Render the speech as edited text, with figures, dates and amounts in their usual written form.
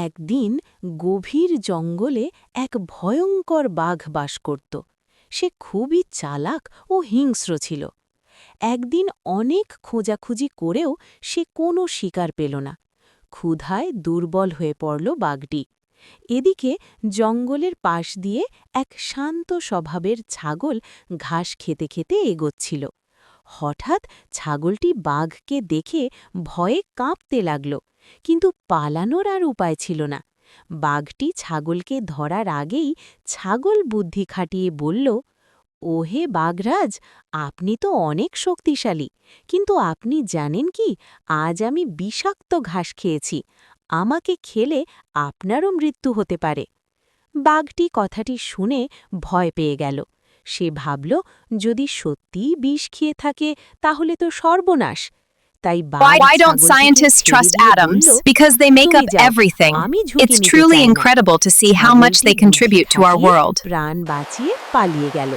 একদিন গভীর জঙ্গলে এক ভয়ঙ্কর বাঘ বাস করত। সে খুবই চালাক ও হিংস্র ছিল। একদিন অনেক খোঁজাখুঁজি করেও সে কোনো শিকার পেল না। ক্ষুধায় দুর্বল হয়ে পড়ল বাঘটি। এদিকে জঙ্গলের পাশ দিয়ে এক শান্ত স্বভাবের ছাগল ঘাস খেতে খেতে এগোচ্ছিল। হঠাৎ ছাগলটি বাঘকে দেখে ভয়ে কাঁপতে লাগল, কিন্তু পালানোর আর উপায় ছিল না। বাঘটি ছাগলকে ধরার আগেই ছাগল বুদ্ধি খাটিয়ে বলল, ওহে বাঘরাজ, আপনি তো অনেক শক্তিশালী, কিন্তু আপনি জানেন কি, আজ আমি বিষাক্ত ঘাস খেয়েছি। আমাকে খেলে আপনারও মৃত্যু হতে পারে। বাঘটি কথাটি শুনে ভয় পেয়ে গেল। সে ভাবল, যদি সত্যিই বিষ খেয়ে থাকে তাহলে তো সর্বনাশ। তাই Why don't scientists trust atoms? Because they make up everything. It's truly incredible to see how much they contribute to our world. প্রাণ বাঁচিয়ে পালিয়ে গেল।